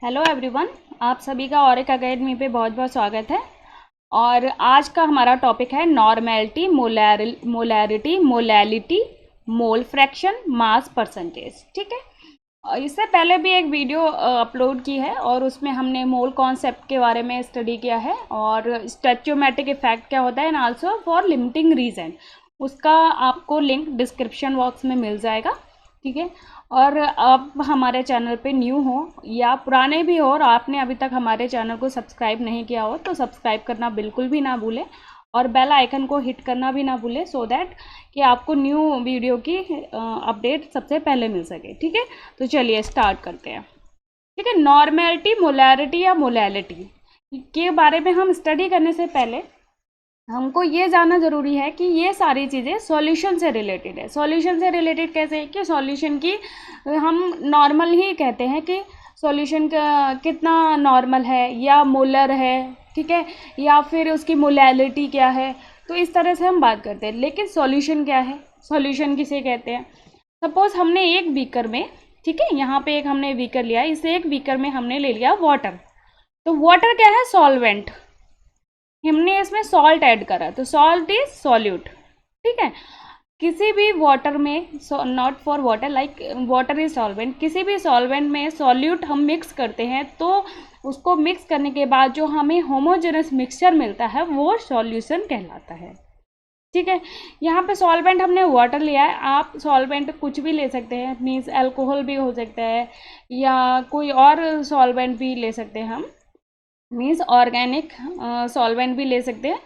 Hello everyone, आप सभी का ऑरिक अकेडमी पे बहुत बहुत स्वागत है। और आज का हमारा टॉपिक है normality, molarity, molality, mole fraction, mass percentage. ठीक है, और इससे पहले भी एक वीडियो अपलोड की है और उसमें हमने मोल कॉन्सेप्ट के बारे में स्टडी किया है और स्टोइचियोमेट्रिक इफेक्ट क्या होता है and also for limiting reagent. उसका आपको लिंक डिस्क्रिप्शन बॉक्स में मिल जाएगा। ठीक है, और आप हमारे चैनल पे न्यू हो या पुराने भी हो और आपने अभी तक हमारे चैनल को सब्सक्राइब नहीं किया हो तो सब्सक्राइब करना बिल्कुल भी ना भूलें और बेल आइकन को हिट करना भी ना भूलें सो दैट कि आपको न्यू वीडियो की अपडेट सबसे पहले मिल सके। ठीक है, तो चलिए स्टार्ट करते हैं। ठीक है, नॉर्मेलिटी, मोलैरिटी या मोलैलिटी के बारे में हम स्टडी करने से पहले हमको ये जानना ज़रूरी है कि ये सारी चीज़ें सॉल्यूशन से रिलेटेड है। सॉल्यूशन से रिलेटेड कैसे है कि सॉल्यूशन की हम नॉर्मल ही कहते हैं कि सॉल्यूशन का कितना नॉर्मल है या मोलर है, ठीक है, या फिर उसकी मोलैलिटी क्या है। तो इस तरह से हम बात करते हैं। लेकिन सॉल्यूशन क्या है, सॉल्यूशन किसे कहते हैं। सपोज़ हमने एक बीकर में, ठीक है, यहाँ पे एक हमने बीकर लिया, इस एक बीकर में हमने ले लिया वाटर। तो वाटर क्या है, सॉल्वेंट। हमने इसमें सॉल्ट ऐड करा तो सॉल्ट इज सॉल्यूट। ठीक है, किसी भी वाटर में, not for water, like water is solvent, किसी भी सॉल्वेंट में सॉल्यूट हम मिक्स करते हैं तो उसको मिक्स करने के बाद जो हमें होमोजेनस मिक्सचर मिलता है वो सॉल्यूशन कहलाता है। ठीक है, यहाँ पे सॉल्वेंट हमने वाटर लिया है, आप सॉल्वेंट कुछ भी ले सकते हैं, मीन्स अल्कोहल भी हो सकता है या कोई और सॉल्वेंट भी ले सकते हैं हम, मीन्स ऑर्गेनिक सॉल्वेंट भी ले सकते हैं।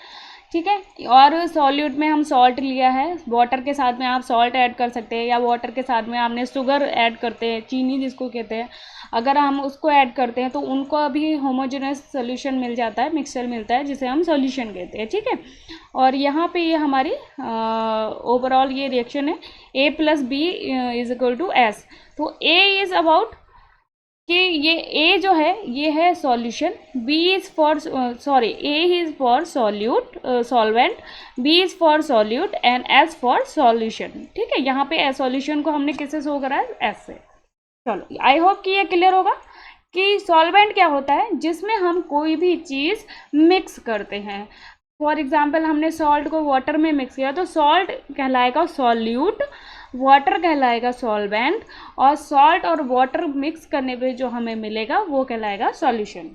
ठीक है, और सॉल्यूट में हम सॉल्ट लिया है, वाटर के साथ में आप सॉल्ट ऐड कर सकते हैं या वाटर के साथ में आपने शुगर ऐड करते हैं, चीनी जिसको कहते हैं, अगर हम उसको ऐड करते हैं तो उनको अभी होमोजेनस सोल्यूशन मिल जाता है, मिक्सचर मिलता है जिसे हम सॉल्यूशन कहते हैं। ठीक है, और यहाँ पे ये हमारी ओवरऑल ये रिएक्शन है A + B = S। तो A इज़ अबाउट कि ये A जो है ये है solution, B is for A is for solute solvent, B is for solute and S for solution. ठीक है, यहाँ पे सॉल्यूशन को हमने किससे शो करा है, S से। चलो, आई होप कि ये क्लियर होगा कि सॉल्वेंट क्या होता है, जिसमें हम कोई भी चीज़ मिक्स करते हैं। फॉर एग्जाम्पल हमने सॉल्ट को वाटर में मिक्स किया तो सॉल्ट कहलाएगा सॉल्यूट, वाटर कहलाएगा सॉल्वेंट, और सॉल्ट और वाटर मिक्स करने पे जो हमें मिलेगा वो कहलाएगा सॉल्यूशन।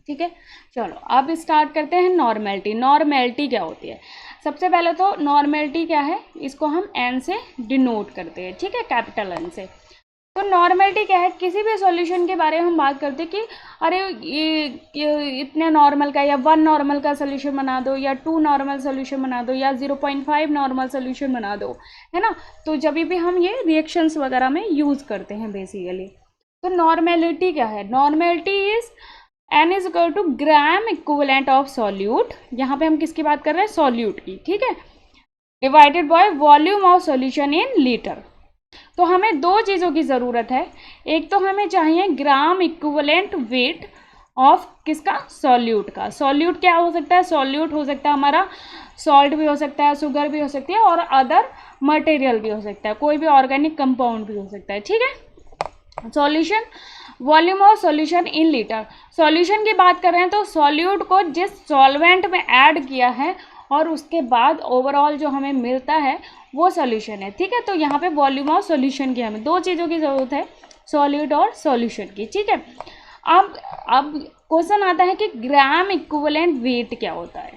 ठीक है, चलो अब स्टार्ट करते हैं नॉर्मेलिटी। नॉर्मेलिटी क्या होती है, सबसे पहले तो नॉर्मेलिटी क्या है, इसको हम N से डिनोट करते हैं। ठीक है, कैपिटल N से। तो नॉर्मेलिटी क्या है, किसी भी सॉल्यूशन के बारे में हम बात करते हैं कि अरे ये इतने नॉर्मल का या 1 नॉर्मल का सोल्यूशन बना दो या 2 नॉर्मल सोल्यूशन बना दो या 0.5 नॉर्मल सोल्यूशन बना दो, है ना। तो जब भी हम ये रिएक्शंस वगैरह में यूज़ करते हैं बेसिकली। तो नॉर्मेलिटी क्या है, normality is N = gram equivalent of solute, यहाँ पे हम किसकी बात कर रहे हैं, सॉल्यूट की। ठीक है, divided by volume of solution in litre. तो हमें दो चीज़ों की ज़रूरत है, एक तो हमें चाहिए ग्राम इक्विवेलेंट वेट ऑफ किसका, सॉल्यूट का। सॉल्यूट क्या हो सकता है, सॉल्यूट हो सकता है हमारा सॉल्ट भी हो सकता है, शुगर भी हो सकती है और अदर मटेरियल भी हो सकता है, कोई भी ऑर्गेनिक कंपाउंड भी हो सकता है। ठीक है, solution, volume of solution in litre. Solution की बात कर रहे हैं तो सॉल्यूट को जिस सॉल्वेंट में ऐड किया है और उसके बाद ओवरऑल जो हमें मिलता है वो सॉल्यूशन है। ठीक है, तो यहाँ पे वॉल्यूम ऑफ सॉल्यूशन की हमें दो चीज़ों की ज़रूरत है, सॉल्यूट और सॉल्यूशन की। ठीक है, अब क्वेश्चन आता है कि ग्राम इक्विवेलेंट वेट क्या होता है।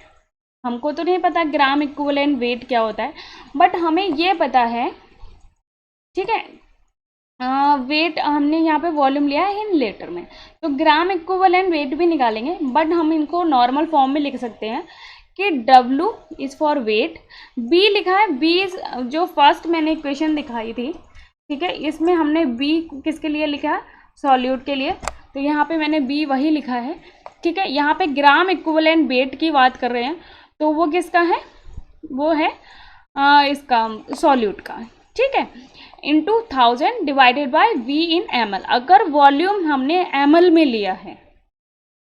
हमको तो नहीं पता ग्राम इक्विवेलेंट वेट क्या होता है, बट हमें ये पता है, ठीक है, वेट हमने यहाँ पे वॉल्यूम लिया है इन लीटर में, तो ग्राम इक्विवेलेंट वेट भी निकालेंगे, बट हम इनको नॉर्मल फॉर्म में लिख सकते हैं कि W is for wait, B लिखा है, B जो फर्स्ट मैंने इक्वेशन दिखाई थी, ठीक है, इसमें हमने B किसके लिए लिखा है, सॉल्यूट के लिए, तो यहाँ पे मैंने B वही लिखा है। ठीक है, यहाँ पे ग्राम इक्विवेलेंट वेट की बात कर रहे हैं तो वो किसका है, वो है इसका सॉल्यूट का। ठीक है, इंटू 1000 डिवाइडेड बाय V इन ml। अगर वॉल्यूम हमने ml में लिया है,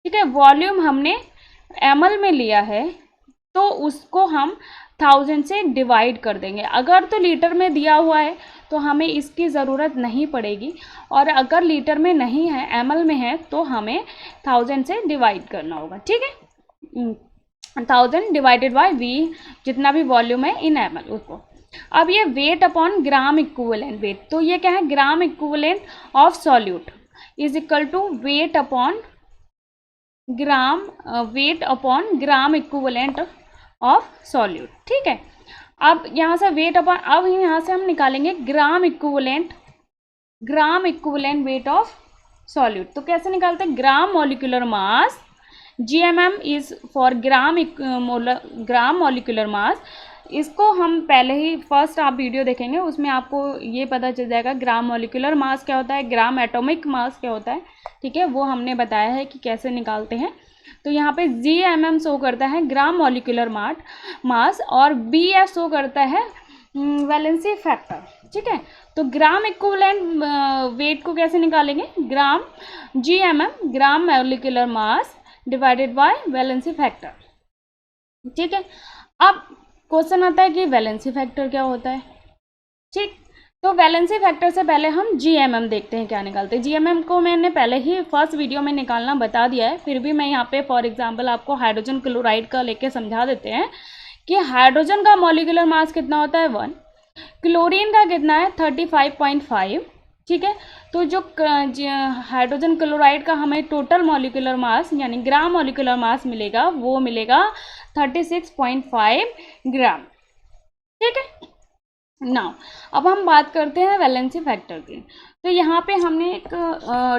ठीक है, वॉल्यूम हमने ml में लिया है तो उसको हम 1000 से डिवाइड कर देंगे। अगर तो लीटर में दिया हुआ है तो हमें इसकी ज़रूरत नहीं पड़ेगी। और अगर लीटर में नहीं है, ml में है, तो हमें 1000 से डिवाइड करना होगा। ठीक है, 1000 डिवाइडेड बाय V, जितना भी वॉल्यूम है इन ml उसको। अब ये weight upon gram equivalent weight, तो ये क्या है, gram equivalent of solute is equal to weight upon gram equivalent of solute. ठीक है, अब यहाँ से वेट अपॉन, अब यहाँ से हम निकालेंगे ग्राम इक्विवेलेंट वेट ऑफ सॉल्यूट। तो कैसे निकालते हैं, ग्राम molecular mass, GMM is for gram molecular मास। इसको हम पहले ही फर्स्ट आप वीडियो देखेंगे, उसमें आपको ये पता चल जाएगा ग्राम मॉलिक्यूलर मास क्या होता है, ग्राम एटॉमिक मास क्या होता है। ठीक है, वो हमने बताया है कि कैसे निकालते हैं। तो यहाँ पे GMM शो करता है ग्राम मॉलिक्यूलर मास और BF शो करता है वैलेंसी फैक्टर। ठीक है, तो ग्राम इक्विवेलेंट वेट को कैसे निकालेंगे, GMM gram molecular mass divided by valency factor. ठीक है, अब क्वेश्चन आता है कि वैलेंसी फैक्टर क्या होता है। ठीक, तो वैलेंसी फैक्टर से पहले हम GMM देखते हैं क्या निकालते हैं। GMM को मैंने पहले ही फर्स्ट वीडियो में निकालना बता दिया है, फिर भी मैं यहाँ पे फॉर एग्जांपल आपको हाइड्रोजन क्लोराइड का लेके समझा देते हैं कि हाइड्रोजन का मॉलिक्यूलर मास कितना होता है 1, क्लोरीन का कितना है 35.5। ठीक है, तो जो हाइड्रोजन क्लोराइड का हमें टोटल मॉलिक्यूलर मास यानी ग्राम मॉलिक्यूलर मास मिलेगा, वो मिलेगा 36.5 ग्राम। ठीक है, नाउ अब हम बात करते हैं वैलेंसी फैक्टर की। तो यहाँ पे हमने एक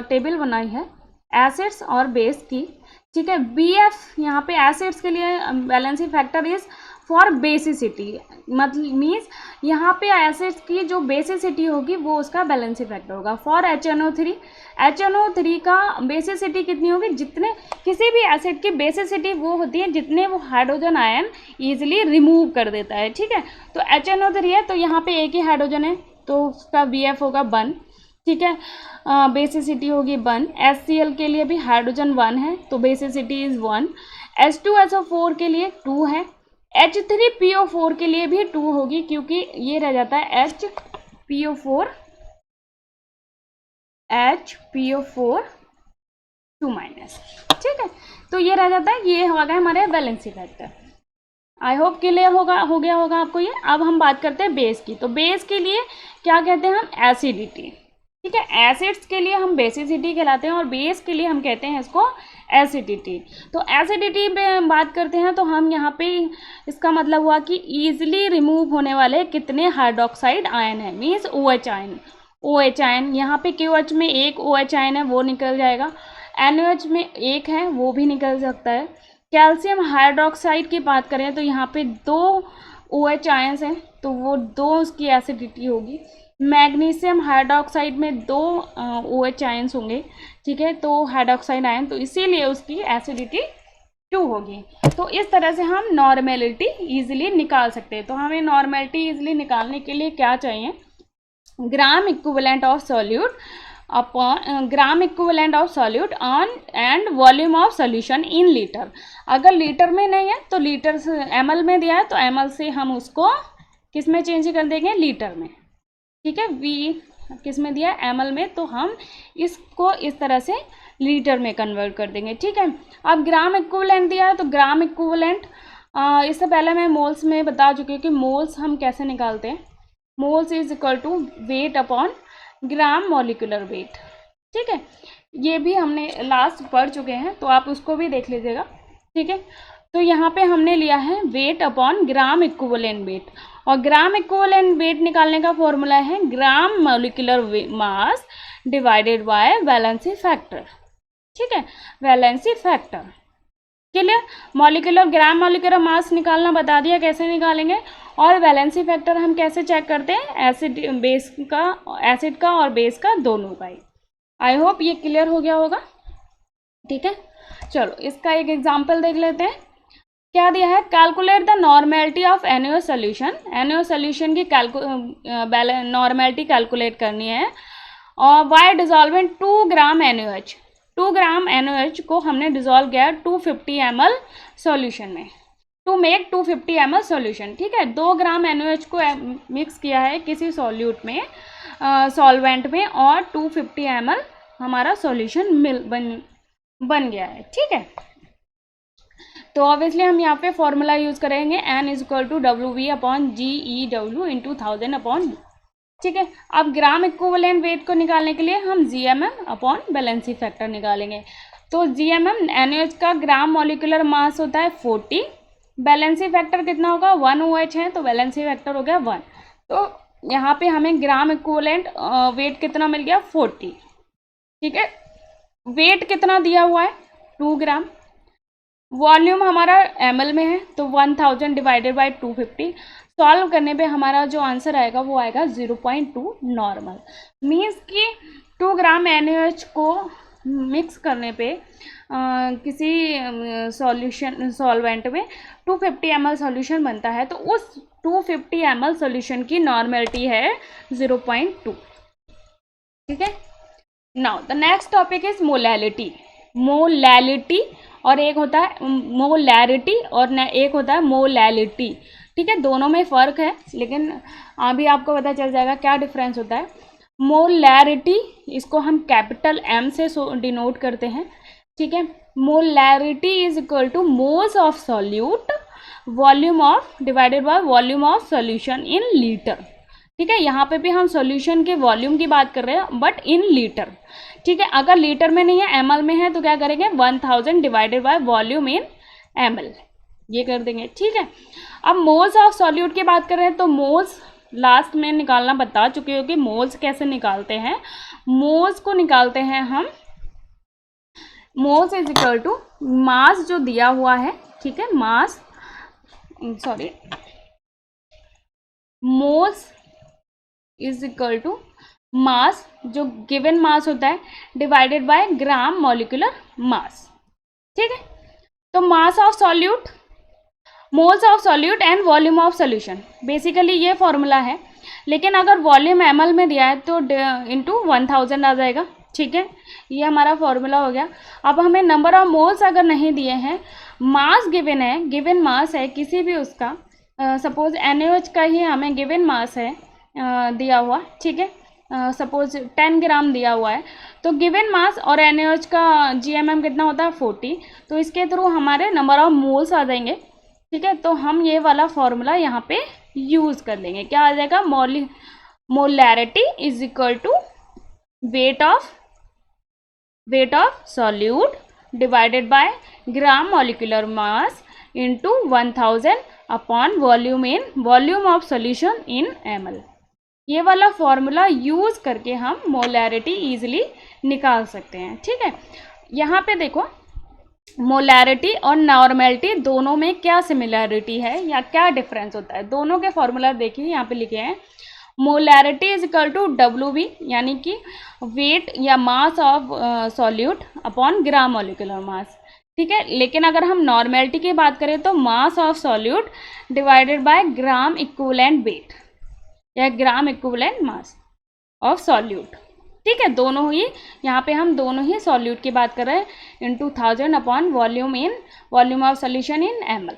टेबल बनाई है एसिड्स और बेस की। ठीक है, BF यहाँ पे एसिड्स के लिए valency factor is for basicity, मतलब मीन्स यहाँ पे एसिड्स की जो बेसिसिटी होगी वो उसका वैलेंसी फैक्टर होगा। फॉर HNO3 का बेसिसिटी कितनी होगी, जितने किसी भी एसिड की बेसिसिटी वो होती है जितने वो हाइड्रोजन आयन ईजिली रिमूव कर देता है। ठीक है, तो HNO3 है तो यहाँ पे एक ही हाइड्रोजन है तो उसका BF होगा 1। ठीक है, बेसिसिटी होगी 1। HCl के लिए भी हाइड्रोजन 1 है तो बेसिसिटी इज 1। H2SO4 के लिए 2 है। H3PO4 के लिए भी 2 होगी क्योंकि ये रह जाता है HPO4 2-। ठीक है, तो ये रह जाता है, ये हो गया हमारे valency factor. I hope clear हो गया होगा आपको ये। अब हम बात करते हैं बेस की। तो बेस के लिए क्या कहते हैं हम, एसिडिटी। ठीक है, एसिड्स के लिए हम बेसिसिटी कहलाते हैं और बेस के लिए हम कहते हैं इसको एसिडिटी। तो एसिडिटी पे बात करते हैं तो हम यहाँ पे इसका मतलब हुआ कि ईजिली रिमूव होने वाले कितने हाइड्रोक्साइड आयन है, means OH ion. OH ion यहाँ पे QH में एक OH आयन है वो निकल जाएगा, NOH में एक है वो भी निकल सकता है। कैल्शियम हाइड्रोक्साइड की बात करें तो यहाँ पे 2 OH आयन्स हैं तो वो 2 उसकी एसिडिटी होगी। मैग्नीशियम हाइड्रोक्साइड में 2 OH आयन्स होंगे। ठीक है, तो हाइड्रोक्साइड आयन, तो इसीलिए उसकी एसिडिटी 2 होगी। तो इस तरह से हम नॉर्मेलिटी ईजिली निकाल सकते हैं। तो हमें नॉर्मेलिटी ईजिली निकालने के लिए क्या चाहिए, ग्राम equivalent of solute upon gram equivalent of solute on and volume of solution in litre. अगर लीटर में नहीं है तो लीटर से ml में दिया है तो ml से हम उसको किस में चेंज कर देंगे, लीटर में। ठीक है, V किस में दिया है, ml में, तो हम इसको इस तरह से लीटर में कन्वर्ट कर देंगे। ठीक है, अब ग्राम इक्विवेलेंट दिया है तो ग्राम इक्विवेलेंट, इससे पहले मैं मोल्स में बता चुकी हूँ कि मोल्स हम कैसे निकालते हैं। Moles is equal to weight upon gram molecular weight. ठीक है, ये भी हमने लास्ट पढ़ चुके हैं तो आप उसको भी देख लीजिएगा। ठीक है, तो यहाँ पे हमने लिया है wait upon gram equivalent wait, और ग्राम इक्विवेलेंट वेट निकालने का फॉर्मूला है ग्राम molecular mass divided by valency factor. ठीक है, वैलेंसी फैक्टर क्लियर। ग्राम मॉलिक्यूलर मास निकालना बता दिया कैसे निकालेंगे, और वैलेंसी फैक्टर हम कैसे चेक करते हैं, एसिड का और बेस का दोनों का ही। आई होप ये क्लियर हो गया होगा। ठीक है, चलो इसका एक एग्जांपल देख लेते हैं। क्या दिया है, calculate the normality of NaOH solution. NaOH solution की नॉर्मेलिटी कैलकुलेट करनी है, और by dissolving 2 gram NaOH। 2 gram NaOH को हमने डिजॉल्व किया 250 ml सॉल्यूशन में। To make 250 ml solution. ठीक है, 2 ग्राम NaOH को मिक्स किया है किसी सॉल्यूट में, सॉल्वेंट में, और 250 ml हमारा सॉल्यूशन बन गया है। ठीक है, तो ऑब्वियसली हम यहाँ पे फॉर्मूला यूज करेंगे N equal to WV/GeW into 1000/D। ठीक है, अब ग्राम इक्विवेलेंट वेट को निकालने के लिए हम GMM/बैलेंसी फैक्टर निकालेंगे। तो GMM NaOH का ग्राम मॉलिक्यूलर मास होता है 40, बैलेंसी फैक्टर कितना होगा 1 OH है तो बैलेंसी फैक्टर हो गया 1। तो यहाँ पे हमें ग्राम इक्विवेलेंट वेट कितना मिल गया 40। ठीक है, वेट कितना दिया हुआ है 2 ग्राम, वॉल्यूम हमारा ml में है तो 1000 डिवाइडेड बाई 250। सॉल्व करने पे हमारा जो आंसर आएगा वो आएगा 0.2 नॉर्मल। मीन्स कि 2 ग्राम NaOH को मिक्स करने पे किसी सॉल्वेंट में 250 ml सॉल्यूशन बनता है, तो उस 250 ml सॉल्यूशन की नॉर्मेलिटी है 0.2। ठीक है, now the next topic is molality. Molality और एक होता है मोलैरिटी और एक होता है मोलैलिटी। ठीक है, दोनों में फ़र्क है, लेकिन अभी आपको पता चल जाएगा क्या डिफरेंस होता है। मोलैरिटी इसको हम कैपिटल M से डिनोट करते हैं। ठीक है, molarity is equal two moles of solute volume of divided by volume of solution in litre. ठीक है, यहाँ पे भी हम सॉल्यूशन के वॉल्यूम की बात कर रहे हैं बट इन लीटर। ठीक है, अगर लीटर में नहीं है ml में है तो क्या करेंगे 1000 divided by volume in ml, ये कर देंगे। ठीक है, अब मोल्स ऑफ सॉल्यूट की बात कर रहे हैं तो मोल्स लास्ट में निकालना बता चुके हो कि मोल्स कैसे निकालते हैं। मोल्स को निकालते हैं हम, moles is equal to mass जो दिया हुआ है। ठीक है, mass moles is equal to mass जो गिवन मास होता है divided by gram molecular mass. ठीक है, तो mass of solute, moles of solute and volume of solution, basically ये फॉर्मूला है। लेकिन अगर वॉल्यूम ml में दिया है तो इंटू 1000 आ जाएगा। ठीक है, ये हमारा फॉर्मूला हो गया। अब हमें नंबर ऑफ मोल्स अगर नहीं दिए हैं, मास गिवन है, गिवन मास है किसी भी उसका, सपोज NaOH का ही हमें गिवन मास है दिया हुआ। ठीक है, सपोज 10 ग्राम दिया हुआ है, तो गिवन मास और NaOH का GMM कितना होता है 40, तो इसके थ्रू हमारे नंबर ऑफ मोल्स आ जाएंगे। ठीक है, तो हम ये वाला फॉर्मूला यहाँ पे यूज़ कर लेंगे। क्या आ जाएगा, molarity is equal to weight of solute divided by gram molecular mass into 1000 upon volume of solution in ml। ये वाला फॉर्मूला यूज़ करके हम मोलैरिटी ईजिली निकाल सकते हैं। ठीक है, यहाँ पे देखो मोलैरिटी और नॉर्मेलिटी दोनों में क्या सिमिलरिटी है या क्या डिफरेंस होता है। दोनों के फॉर्मूला देखिए यहाँ पे लिखे हैं। Molarity is equal to WV यानी कि वेट या mass of solute upon gram molecular mass. ठीक है, लेकिन अगर हम नॉर्मेलिटी की बात करें तो mass of solute divided by gram equivalent weight या gram equivalent mass of solute. ठीक है, दोनों ही यहाँ पे हम दोनों ही सॉल्यूट की बात कर रहे हैं into 1000 upon volume of solution in ml।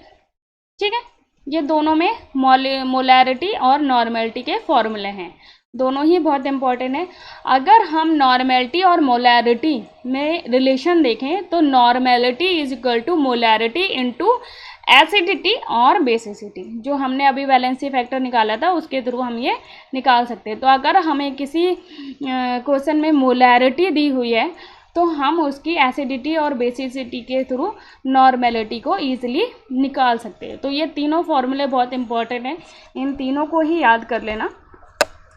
ठीक है, ये दोनों में मोलैरिटी और नॉर्मेलिटी के फॉर्मूले हैं, दोनों ही बहुत इंपॉर्टेंट है। अगर हम नॉर्मेलिटी और मोलैरिटी में रिलेशन देखें तो normality is equal to molarity into acidity और बेसिसिटी, जो हमने अभी वैलेंसी फैक्टर निकाला था उसके थ्रू हम ये निकाल सकते हैं। तो अगर हमें किसी क्वेश्चन में मोलैरिटी दी हुई है तो हम उसकी एसिडिटी और बेसिसिटी के थ्रू नॉर्मेलिटी को ईजिली निकाल सकते हैं। तो ये तीनों फॉर्मूले बहुत इंपॉर्टेंट हैं, इन तीनों को ही याद कर लेना।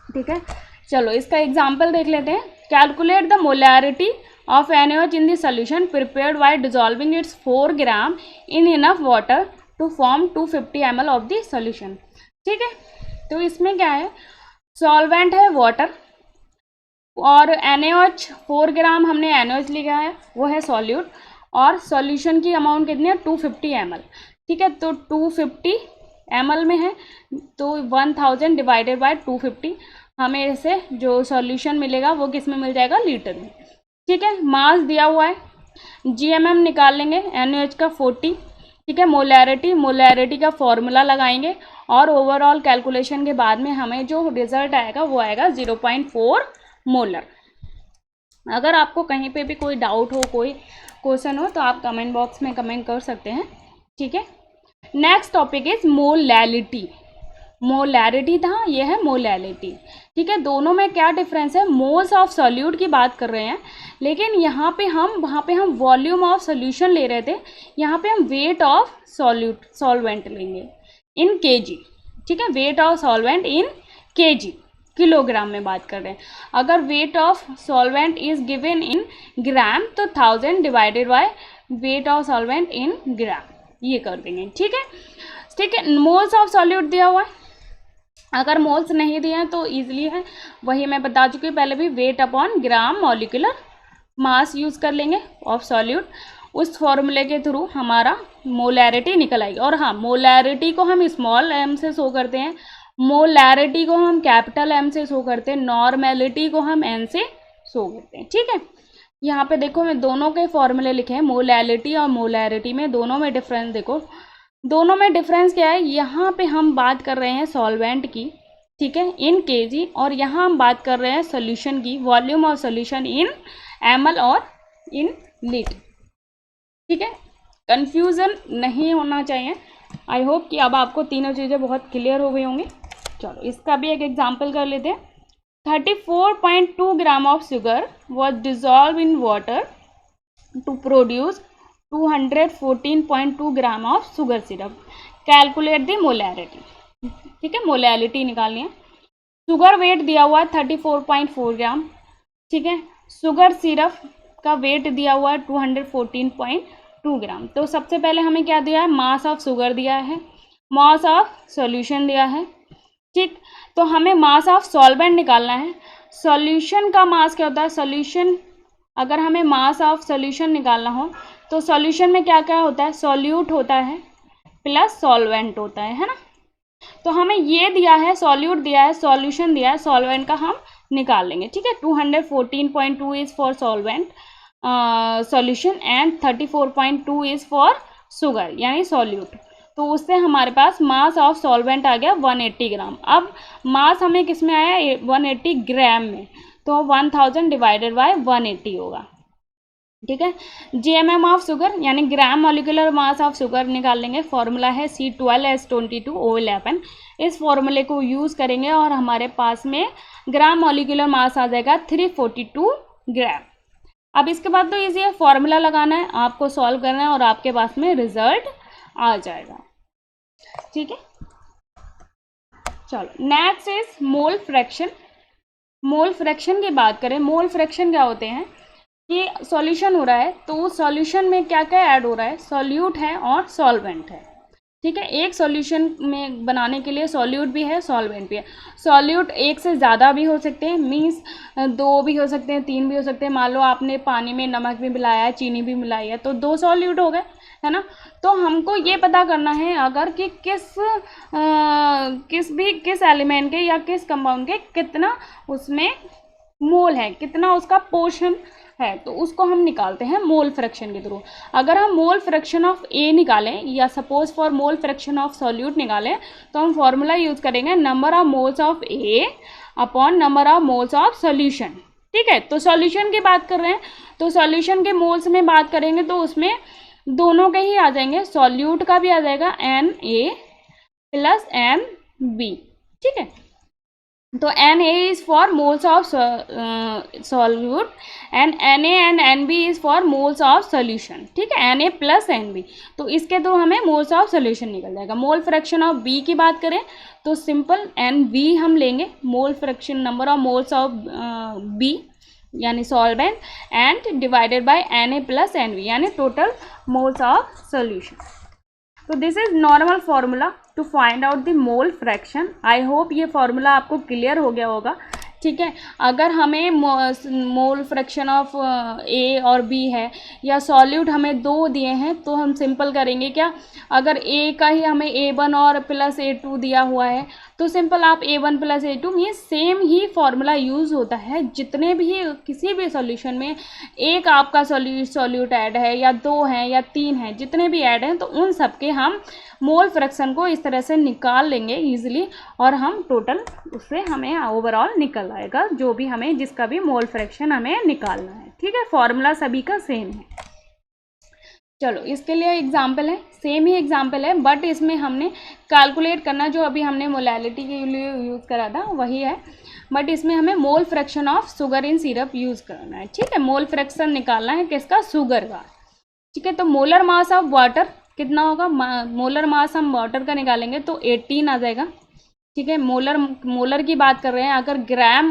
ठीक है, चलो इसका एग्जाम्पल देख लेते हैं। Calculate the molarity of NaOH in the solution prepared by dissolving its 4 gram in enough water to form 250 ml of the solution। ठीक है, तो इसमें क्या है, सॉल्वेंट है वाटर और NaOH 4 ग्राम हमने NaOH लिखा है वो है सॉल्यूट, और सॉल्यूशन की अमाउंट कितनी है 250 ml। ठीक है, तो 250 ml में है तो 1000 डिवाइडेड बाय 250, हमें इसे जो सॉल्यूशन मिलेगा वो किस में मिल जाएगा, लीटर में। ठीक है, मास दिया हुआ है, GMM निकाल लेंगे NaOH का 40। ठीक है। मोलैरिटी का फॉर्मूला लगाएंगे और ओवरऑल कैलकुलेशन के बाद में हमें जो रिजल्ट आएगा वो आएगा 0.4 मोलर। अगर आपको कहीं पे भी कोई डाउट हो, कोई क्वेश्चन हो, तो आप कमेंट बॉक्स में कमेंट कर सकते हैं, ठीक है। Next topic is molality. Molarity था, ये है मोलैलिटी, ठीक है। दोनों में क्या डिफरेंस है, मोल्स ऑफ सॉल्यूट की बात कर रहे हैं, लेकिन वहाँ पे हम वॉल्यूम ऑफ सोल्यूशन ले रहे थे, यहाँ पे हम वेट ऑफ सॉल्वेंट लेंगे इन केजी, ठीक है। Weight of solvent in KG, kilogram में बात कर रहे हैं। अगर weight of solvent is given in gram तो 1000 divided by weight of solvent in gram, ये कर देंगे, ठीक है, ठीक है। मोल्स ऑफ सॉल्यूट दिया हुआ है, अगर मोल्स नहीं दिए हैं तो ईजिली है, वही मैं बता चुकी हूँ पहले भी, वेट अपॉन ग्राम मॉलिक्यूलर मास यूज़ कर लेंगे ऑफ सॉल्यूट। उस फॉर्मूले के थ्रू हमारा मोलैरिटी निकल आएगी। और हाँ, मोलैरिटी को हम स्मॉल m से शो करते हैं, मोलैरिटी को हम कैपिटल M से शो करते हैं, नॉर्मेलिटी को हम n से शो करते हैं, ठीक है। यहाँ पे देखो मैं दोनों के फॉर्मूले लिखे हैं, मोलैलिटी और मोलैरिटी में, दोनों में डिफरेंस देखो। दोनों में डिफरेंस क्या है, यहाँ पे हम बात कर रहे हैं सॉल्वेंट की, ठीक है, इन केजी, और यहाँ हम बात कर रहे हैं सोल्यूशन की, volume of solution in ml और इन लीटर, ठीक है। कंफ्यूजन नहीं होना चाहिए। आई होप कि अब आपको तीनों चीज़ें बहुत क्लियर हो गई होंगी। चलो इसका भी एक एग्जाम्पल कर लेते हैं। 34.2 gram of sugar was dissolve in water to produce 214.2 gram of sugar syrup. Calculate the molarity, ठीक है, मोलैलिटी निकालनी है। शुगर वेट दिया हुआ है 34.4 ग्राम, ठीक है। शुगर सिरप का वेट दिया हुआ है 214.2 ग्राम। तो सबसे पहले हमें क्या दिया है, मास ऑफ शुगर दिया है, मास ऑफ सॉल्यूशन दिया है, ठीक। तो हमें मास ऑफ सॉल्वेंट निकालना है। सॉल्यूशन का मास क्या होता है, सॉल्यूशन, अगर हमें मास ऑफ सॉल्यूशन निकालना हो तो सॉल्यूशन में क्या क्या होता है, सॉल्यूट होता है प्लस सॉल्वेंट होता है ना। तो हमें ये दिया है, सॉल्यूट दिया है, सॉल्यूशन दिया है, सॉल्वेंट का हम निकाल लेंगे, ठीक है। 214.2 is for solvent solution and 34.2 is for sugar यानी सॉल्यूट। तो उससे हमारे पास मास ऑफ सॉल्वेंट आ गया 180 ग्राम। अब मास हमें किस में आया, 180 ग्राम में, तो 1000 डिवाइडेड बाय 180 होगा, ठीक है। GMM ऑफ शुगर यानी ग्राम मॉलिक्यूलर मास ऑफ शुगर निकाल लेंगे। फॉर्मूला है C12H22O11। इस फॉर्मूले को यूज़ करेंगे और हमारे पास में ग्राम मॉलिक्यूलर मास आ जाएगा 342 ग्राम। अब इसके बाद तो इजी है, फॉर्मूला लगाना है, आपको सॉल्व करना है और आपके पास में रिजल्ट आ जाएगा, ठीक है। चलो next is mole fraction. Mole fraction की बात करें, मोल फ्रैक्शन क्या होते हैं कि सॉल्यूशन हो रहा है तो उस सॉल्यूशन में क्या क्या ऐड हो रहा है, सॉल्यूट है और सॉल्वेंट है, ठीक है। एक सॉल्यूशन में बनाने के लिए सॉल्यूट भी है, सॉल्वेंट भी है। सॉल्यूट एक से ज़्यादा भी हो सकते हैं, मीन्स 2 भी हो सकते हैं, 3 भी हो सकते हैं। मान लो आपने पानी में नमक भी मिलाया है, चीनी भी मिलाई है, तो 2 सॉल्यूट हो गए, है ना। तो हमको ये पता करना है अगर कि किस एलिमेंट के या किस कंपाउंड के कितना उसमें मोल है, कितना उसका पोर्शन है, तो उसको हम निकालते हैं मोल फ्रैक्शन के थ्रू। अगर हम मोल फ्रैक्शन ऑफ ए निकालें या suppose for mole fraction of solute निकालें तो हम फॉर्मूला यूज़ करेंगे number of moles of A upon number of moles of solution, ठीक है। तो सॉल्यूशन की बात कर रहे हैं तो सॉल्यूशन के मोल्स में बात करेंगे तो उसमें दोनों के ही आ जाएंगे, सॉल्यूट का भी आ जाएगा Na प्लस Nb, ठीक है। तो Na is for moles of solute and Na and Nb is for moles of solution, ठीक है, Na प्लस Nb। तो इसके थ्रू हमें मोल्स ऑफ सोल्यूशन निकल जाएगा। मोल फ्रैक्शन ऑफ B की बात करें तो सिंपल Nb हम लेंगे, mole fraction number of moles of B यानी solvent and divided by Na plus Nb यानी टोटल मोल्स ऑफ सोल्यूशन। तो this is normal formula to find out the mole fraction. I hope ये formula आपको clear हो गया होगा ठीक है। अगर हमें मोल फ्रैक्शन ऑफ ए और बी है या सॉल्यूट हमें दो दिए हैं तो हम सिंपल करेंगे क्या, अगर ए का ही हमें A1 और प्लस A2 दिया हुआ है तो सिंपल आप A1 प्लस A2 ये सेम ही फॉर्मूला यूज़ होता है। जितने भी किसी भी सॉल्यूशन में एक आपका सॉल्यूट ऐड है या दो हैं या तीन हैं, जितने भी ऐड हैं तो उन सबके हम मोल फ्रैक्शन को इस तरह से निकाल लेंगे ईजिली और हम टोटल उससे हमें ओवरऑल निकल आएगा जो भी हमें जिसका भी मोल फ्रैक्शन हमें निकालना है। ठीक है, फॉर्मूला सभी का सेम है। चलो इसके लिए एग्जाम्पल है, सेम ही एग्जाम्पल है बट इसमें हमने कैलकुलेट करना जो अभी हमने मोलैलिटी के लिए यूज़ करा था वही है, बट इसमें हमें mole fraction of sugar in syrup use करना है। ठीक है, मोल फ्रैक्शन निकालना है किसका, शुगर का। ठीक है, तो मोलर मास ऑफ वाटर कितना होगा, मोलर मास हम वाटर का निकालेंगे तो 18 आ जाएगा। ठीक है, मोलर की बात कर रहे हैं, अगर ग्राम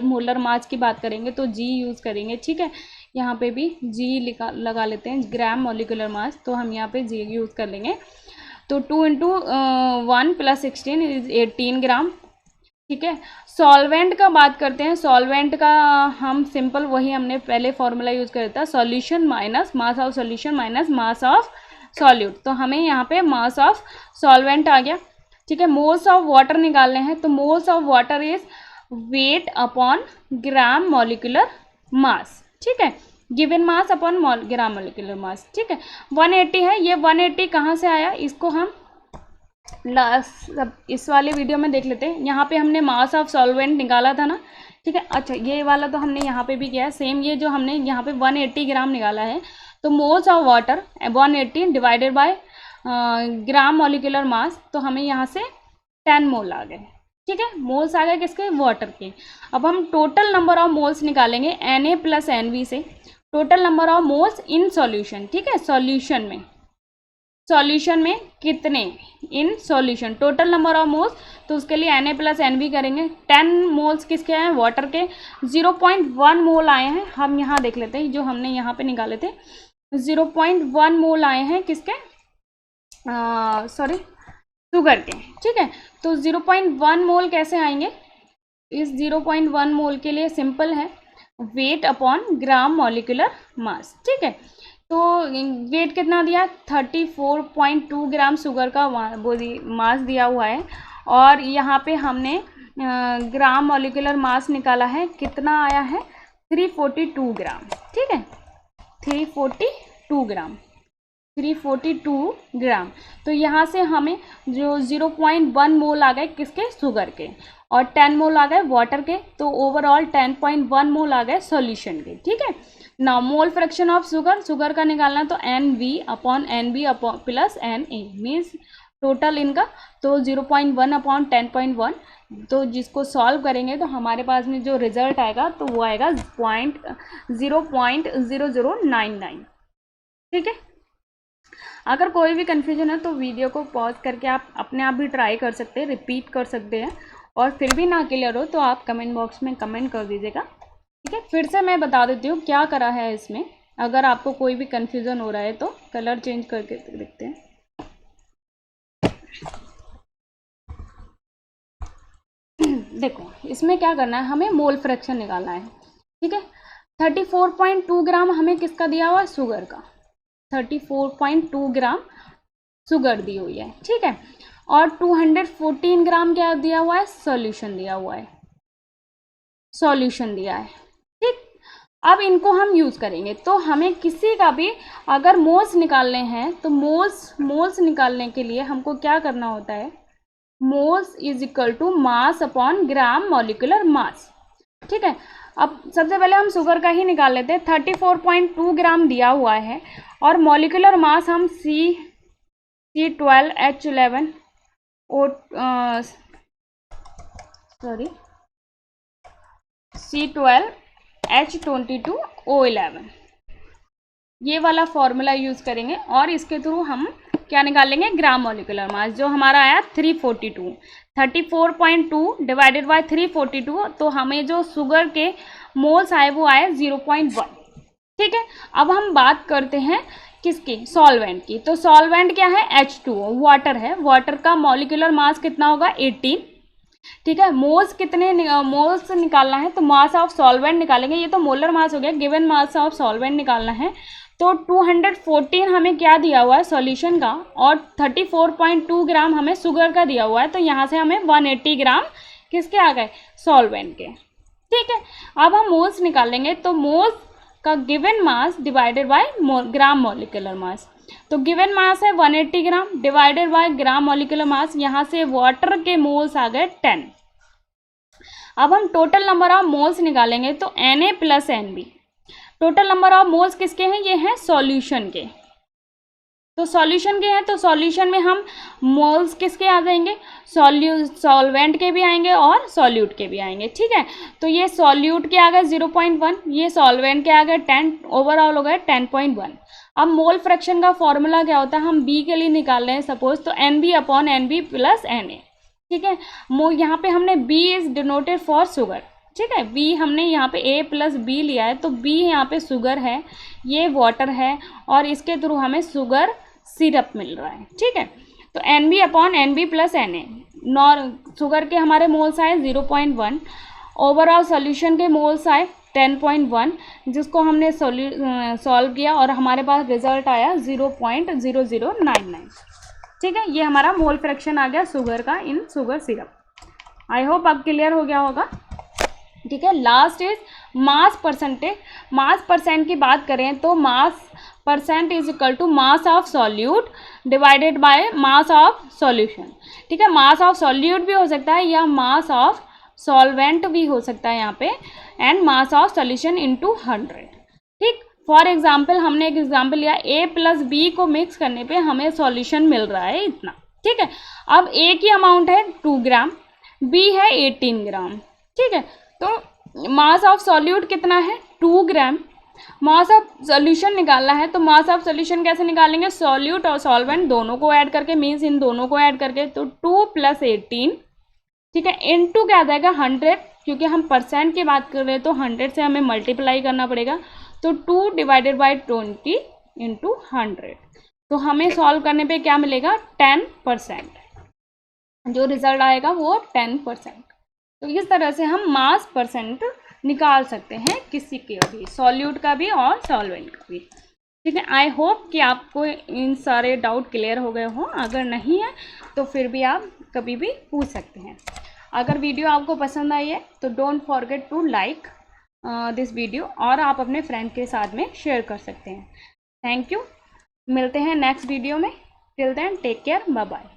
मोलर मास की बात करेंगे तो जी यूज़ करेंगे। ठीक है, यहाँ पे भी जी लगा लेते हैं, ग्राम मोलिकुलर मास, तो हम यहाँ पे जी यूज़ कर लेंगे। तो 2 इंटू 1 प्लस 16 इज 18 ग्राम। ठीक है, सॉल्वेंट का बात करते हैं, सॉल्वेंट का हम सिंपल वही हमने पहले फॉर्मूला यूज़ किया था, solution minus mass of solution minus mass of solute, तो हमें यहाँ पे मास ऑफ सॉल्वेंट आ गया। ठीक है, मोल्स ऑफ वाटर निकालने हैं तो moles of water is wait upon gram molecular mass. ठीक है, given mass upon gram molecular mass. ठीक है, 180 है, ये 180 कहाँ से आया, इसको हम इस वाले वीडियो में देख लेते हैं। यहाँ पे हमने मास ऑफ सॉल्वेंट निकाला था ना। ठीक है, अच्छा ये वाला तो हमने यहाँ पे भी किया है सेम, ये जो हमने यहाँ पे 180 ग्राम निकाला है तो moles of water 180 divided by gram molecular मास, तो हमें यहाँ से 10 मोल आ गए। ठीक है, मोल्स आ गए किसके, वाटर के। अब हम टोटल नंबर ऑफ मोल्स निकालेंगे Na प्लस Nv से, total number of moles in solution. ठीक है, सॉल्यूशन में कितने in solution, total number of moles, तो उसके लिए Na प्लस Nv करेंगे। 10 मोल्स किसके हैं, वाटर के, 0.1 मोल आए हैं, हम यहाँ देख लेते हैं जो हमने यहाँ पे निकाले थे, 0.1 मोल आए हैं किसके, सॉरी शुगर के। ठीक है, तो 0.1 मोल कैसे आएंगे, इस 0.1 मोल के लिए सिंपल है wait upon gram molecular mass. ठीक है, तो वेट कितना दिया, 34.2 ग्राम शुगर का मास दिया हुआ है और यहाँ पे हमने ग्राम मॉलिक्यूलर मास निकाला है, कितना आया है 342 ग्राम। ठीक है, 342 ग्राम, तो यहाँ से हमें जो 0.1 मोल आ गए किसके, शुगर के, और 10 मोल आ गए वाटर के, तो ओवरऑल 10.1 मोल आ गए सॉल्यूशन के। ठीक है, now mole fraction of sugar का निकालना तो NV upon NB upon plus NA means total इनका, तो 0.1 अपॉन 10.1, तो जिसको सॉल्व करेंगे तो हमारे पास में जो रिजल्ट आएगा तो वो आएगा 0.0099। ठीक है, अगर कोई भी कन्फ्यूजन है तो वीडियो को पॉज करके आप अपने आप भी ट्राई कर सकते हैं, रिपीट कर सकते हैं, और फिर भी ना क्लियर हो तो आप कमेंट बॉक्स में कमेंट कर दीजिएगा। ठीक है, फिर से मैं बता देती हूँ क्या करा है इसमें, अगर आपको कोई भी कन्फ्यूज़न हो रहा है तो कलर चेंज करके देखते हैं। देखो इसमें क्या करना है, हमें मोल फ्रैक्शन निकालना है। ठीक है, 34.2 ग्राम हमें किसका दिया हुआ है, शुगर का, 34.2 ग्राम शुगर दी हुई है। ठीक है, और 214 ग्राम क्या दिया हुआ है, सॉल्यूशन दिया है। ठीक, अब इनको हम यूज़ करेंगे तो हमें किसी का भी अगर मोल्स निकालने हैं तो मोल्स निकालने के लिए हमको क्या करना होता है, moles is equal to mass upon gram molecular mass. ठीक है, अब सबसे पहले हम शुगर का ही निकाल लेते हैं, 34.2 ग्राम दिया हुआ है और मॉलिक्यूलर मास हम C12H11 C12H22O11 ये वाला फॉर्मूला यूज़ करेंगे और इसके थ्रू हम क्या निकालेंगे, ग्राम मॉलिक्यूलर मास, जो हमारा आया 34.2 डिवाइडेड बाय 342, तो हमें जो शुगर के मोल्स आए वो आए 0.1। ठीक है, अब हम बात करते हैं किसकी, सॉल्वेंट की, तो सॉल्वेंट क्या है, H2O वाटर है, वाटर का मॉलिक्यूलर मास कितना होगा 18, ठीक है, मोल्स कितने मोल्स निकालना है, तो मास ऑफ सॉल्वेंट निकालेंगे, ये तो मोलर मास हो गया, गिवन मास ऑफ सॉल्वेंट निकालना है। तो 214 हमें क्या दिया हुआ है सॉल्यूशन का, और 34.2 ग्राम हमें शुगर का दिया हुआ है, तो यहाँ से हमें 180 ग्राम किसके आ गए, सॉल्वेंट के। ठीक है, अब हम मोल्स निकालेंगे, तो मोल्स का given mass divided by gram molecular मास, तो गिवन मास है 180 gram divided by gram molecular मास, यहाँ से वाटर के मोल्स आ गए 10। अब हम टोटल नंबर ऑफ मोल्स निकालेंगे, तो Na plus Nb, total number of moles किसके हैं, ये हैं सॉल्यूशन के, तो सॉल्यूशन के हैं, तो सॉल्यूशन में हम मोल्स किसके आ जाएंगे, सॉल्वेंट के भी आएंगे और सॉल्यूट के भी आएंगे। ठीक है, तो ये सॉल्यूट के आ गए 0.1, ये सॉल्वेंट के आ गए 10, ओवरऑल हो गए 10.1। अब मोल फ्रैक्शन का फॉर्मूला क्या होता है, हम बी के लिए निकाल रहे हैं सपोज, तो NB upon NB plus Na। ठीक है, यहाँ पे हमने B is denoted for sugar. ठीक है, B हमने यहाँ पे A प्लस B लिया है, तो B यहाँ पे शुगर है, ये वाटर है, और इसके थ्रू हमें शुगर सिरप मिल रहा है। ठीक है, तो NB upon NB plus Na, sugar के हमारे मोल्स आए 0.1, ओवरऑल सॉल्यूशन के मोल्स आए 10.1, जिसको हमने सॉल्व किया और हमारे पास रिजल्ट आया 0.0099। ठीक है, ये हमारा मोल फ्रैक्शन आ गया शुगर का in sugar syrup. I hope अब क्लियर हो गया होगा। ठीक है, last is mass percentage. Mass percent की बात करें तो mass percent is equal to mass of solute divided by mass of solution. ठीक है, मास ऑफ सॉल्यूट भी हो सकता है या मास ऑफ सॉल्वेंट भी हो सकता है यहाँ पे, and mass of solution into 100। ठीक, फॉर एग्जाम्पल हमने एक एग्जाम्पल लिया, A प्लस B को मिक्स करने पे हमें सॉल्यूशन मिल रहा है इतना। ठीक है, अब A की अमाउंट है 2 ग्राम, B है 18 ग्राम। ठीक है, तो मास ऑफ सॉल्यूट कितना है 2 ग्राम, मास ऑफ सॉल्यूशन निकालना है, तो मास ऑफ सॉल्यूशन कैसे निकालेंगे, सॉल्यूट और सॉल्वेंट दोनों को ऐड करके, मीन्स इन दोनों को ऐड करके, तो 2 प्लस 18। ठीक है, इनटू क्या आ जाएगा 100, क्योंकि हम परसेंट की बात कर रहे हैं तो 100 से हमें मल्टीप्लाई करना पड़ेगा, तो 2 डिवाइडेड बाई 20 इंटू 100, तो हमें सॉल्व करने पे क्या मिलेगा 10%, जो रिजल्ट आएगा वो 10%। तो इस तरह से हम मास परसेंट निकाल सकते हैं किसी के भी, सॉल्यूट का भी और सॉल्वेंट का भी। ठीक है, आई होप कि आपको इन सारे डाउट क्लियर हो गए हों, अगर नहीं है तो फिर भी आप कभी भी पूछ सकते हैं। अगर वीडियो आपको पसंद आई है तो don't forget to like this video, और आप अपने फ्रेंड के साथ में शेयर कर सकते हैं। थैंक यू, मिलते हैं नेक्स्ट वीडियो में, till then take care, bye bye.